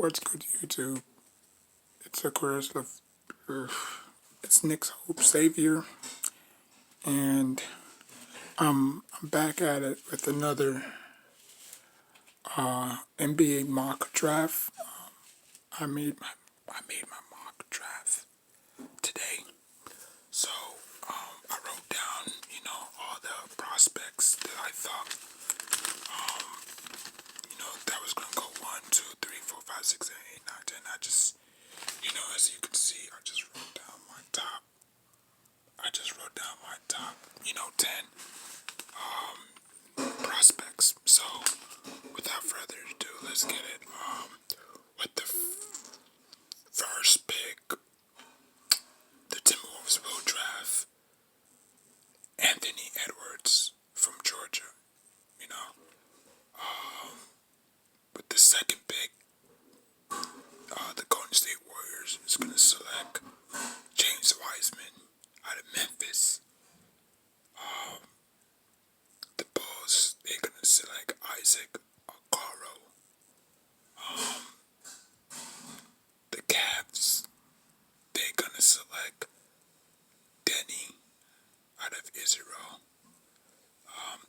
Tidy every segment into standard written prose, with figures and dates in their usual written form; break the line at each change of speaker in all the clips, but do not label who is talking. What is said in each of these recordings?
What's good, YouTube? It's Aquarius of it's Nick's Hope Savior, and I'm back at it with another NBA mock draft. I made my mock draft today, so I wrote down all the prospects that I thought that was gonna go 1, 2, 3, 4, 5, 6, 7, 8, 9, 10. I just as you can see, I just wrote down my top. I just wrote down my top 10 prospects. So, without further ado, let's get it. With the first pick, the Timberwolves will draft Anthony Edwards from Georgia. You know, with the second pick, the Golden State Warriors is going to select James Wiseman out of Memphis. The Bulls, they're going to select Isaac Okoro. The Cavs, they're going to select Denny out of Israel.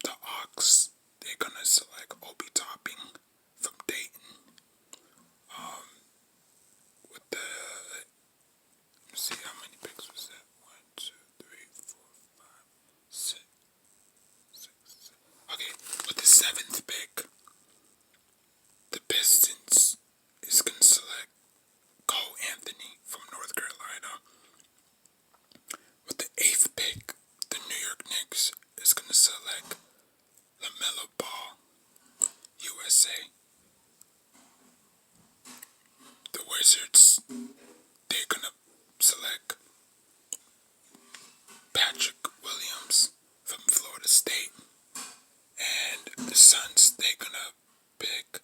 The Hawks, they're going to select Obi Toppin from Dayton. With the, let's see, how many picks was that? 1, 2, 3, 4, 5, 6, 7. Okay, with the seventh pick, the Pistons is going to select Cole Anthony from North Carolina. With the eighth pick, the New York Knicks is going to select LaMelo Ball, USA. The Wizards, they're going to select Patrick Williams from Florida State. And the Suns, they're going to pick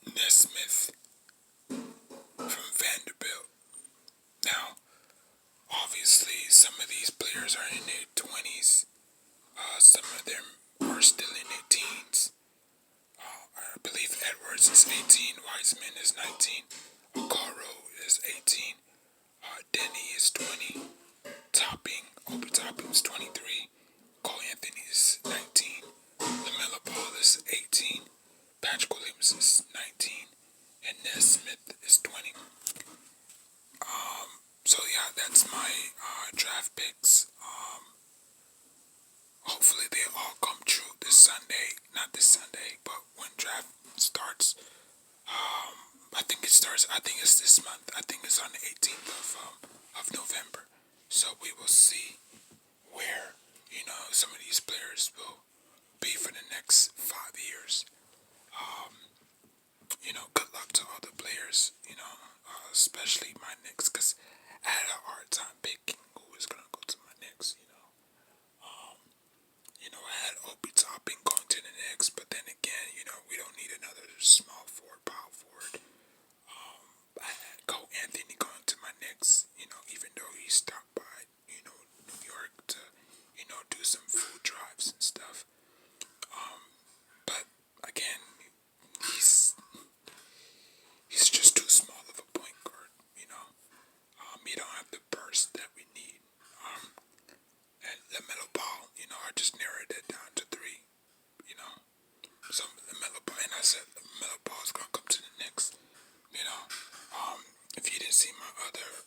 Nesmith from Vanderbilt. Now, obviously, some of these players are in their 20s. Some of them are still in their teens. I believe Edwards is 18, Wiseman is 19, Okoro is 18, Denny is 20, Obi Toppin is 23, Cole Anthony is 19, LaMelo Ball is 18, Patrick Williams is 19, and Nesmith is 20. So yeah, that's my draft picks. Hopefully they all come true this Sunday. Not this Sunday, but when draft starts. I think it starts. I think it's this month. I think it's on the 18th of November. So we will see where some of these players will be for the next 5 years. Good luck to all the players. Especially my Knicks, because I had a hard time picking who was gonna go to my Knicks. I had Obi Toppin going to the Knicks, but then again, we don't need another small forward, power forward. I had Cole Anthony going to my Knicks, even though he stopped by, New York to, do some food drives and stuff. But again, he's just too small of a point guard, he don't have the burst that we need. And LaMelo Ball, I just narrowed it down to 3, So LaMelo Ball, and I said LaMelo Ball is gonna come to the Knicks, If you didn't see my other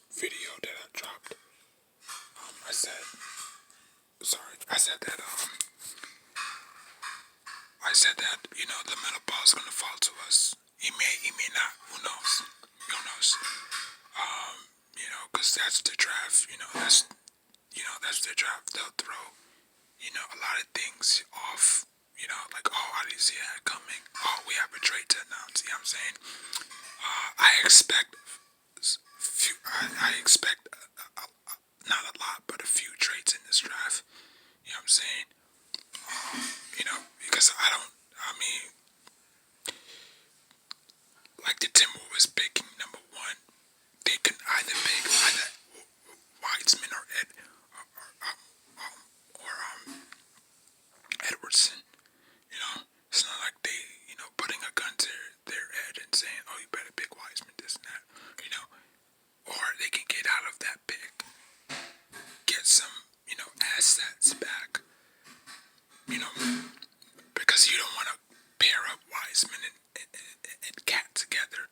video that I dropped, I said that LaMelo Ball is gonna fall to us. He may not. Who knows? Who knows? Because that's the draft. That's the draft. They'll throw, a lot of things off. Like, oh, I didn't see that coming. Oh, we have a trade to announce. You know what I'm saying? I expect few. I expect not a lot, but a few trades in this draft. You know what I'm saying? Because like the Timberwolves picking number 1, they can either pick Wiseman or Edwardson. you know, because you don't want to pair up Wiseman and Cat together.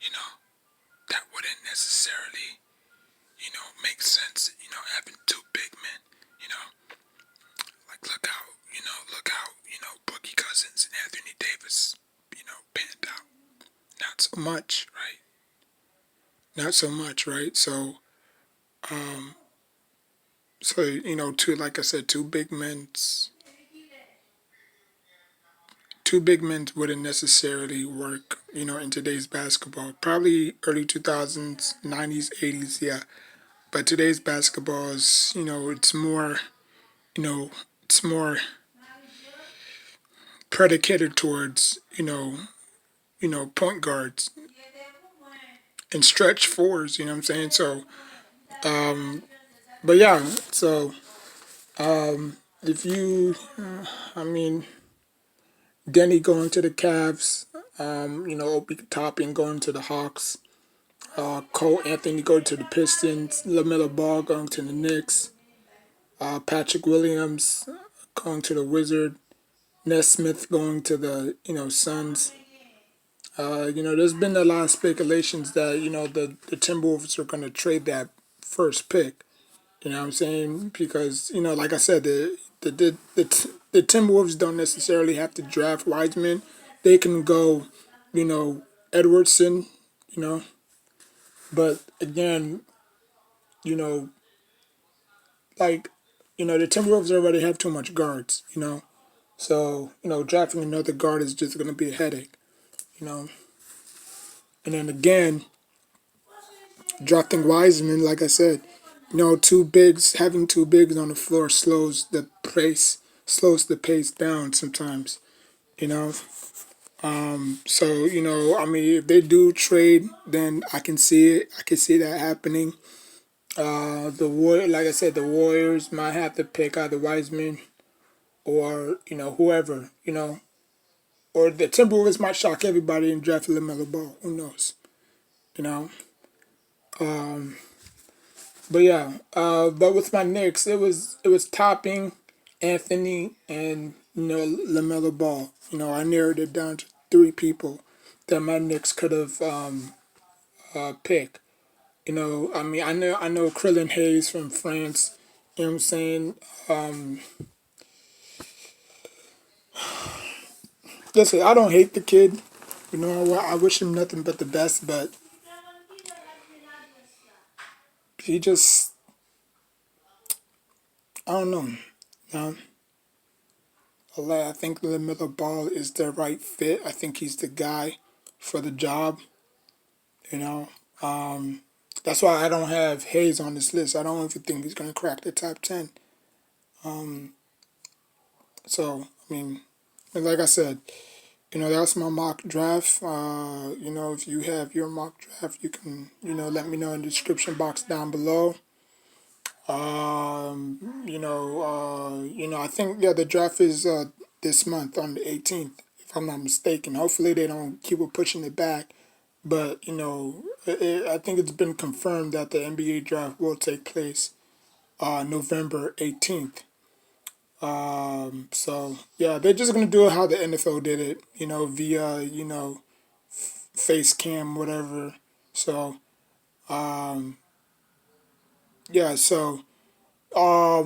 You know, that wouldn't necessarily, make sense. Having two big men. You know, like look out. Boogie Cousins and Anthony Davis. Panned out. Not so much, right? Not so much, right? So two, like I said, two big men wouldn't necessarily work, in today's basketball. Probably early 2000s, 90s, 80s, yeah. But today's basketball is, you know, it's more predicated towards, point guards and stretch fours, you know what I'm saying? So, but yeah, so if you, I mean, Denny going to the Cavs, Obi Toppin going to the Hawks, Cole Anthony going to the Pistons, LaMelo Ball going to the Knicks, Patrick Williams going to the Wizard, Nesmith going to the Suns. There's been a lot of speculations that the Timberwolves are going to trade that first pick. You know what I'm saying? Because like I said, the Timberwolves don't necessarily have to draft Wiseman. They can go, Edwardson. You know, but again, you know, like the Timberwolves already have too much guards. So drafting another guard is just going to be a headache. You know, and then again, drafting Wiseman, like I said, having two bigs on the floor slows the pace down sometimes. You know, so I mean, if they do trade, then I can see it. I can see that happening. Like I said, the Warriors might have to pick either Wiseman or whoever. Or the Timberwolves might shock everybody and draft LaMelo Ball. Who knows? You know. But yeah, but with my Knicks, it was Topping, Anthony, and LaMelo Ball. I narrowed it down to three people that my Knicks could have picked. I mean, I know Krillin Hayes from France. You know what I'm saying? Listen, I don't hate the kid. I wish him nothing but the best, but he just, I don't know. Um, I think LaMelo Ball is the right fit. I think he's the guy for the job. You know, that's why I don't have Hayes on this list. I don't even think he's going to crack the top 10. So, I mean, and like I said, that's my mock draft. If you have your mock draft, you can, let me know in the description box down below. I think, yeah, the draft is this month on the 18th, if I'm not mistaken. Hopefully they don't keep pushing it back. But, I think it's been confirmed that the NBA draft will take place November 18th. So, yeah, they're just going to do it how the NFL did it, via, face cam, whatever. So, yeah, so, yeah,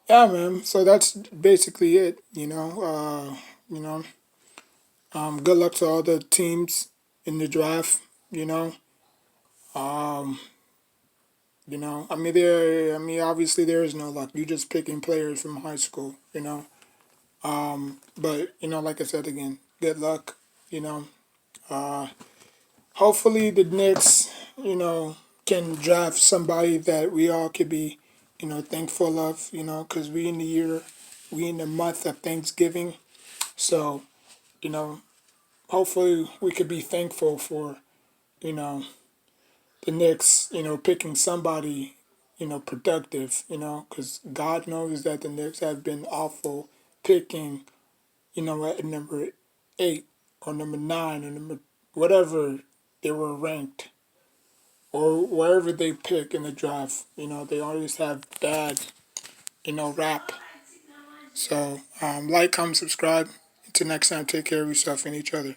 man. So that's basically it, you know. Good luck to all the teams in the draft, you know. Um, obviously there is no luck. You just picking players from high school, But like I said again, good luck, you know. Uh, hopefully the Knicks, can draft somebody that we all could be, thankful of, because we in the month of Thanksgiving, so you know, hopefully we could be thankful for, you know, the Knicks, picking somebody, productive, because God knows that the Knicks have been awful picking, at number 8 or number 9 or number whatever they were ranked or wherever they pick in the draft. They always have bad, rap. So like, comment, subscribe. Until next time, take care of yourself and each other.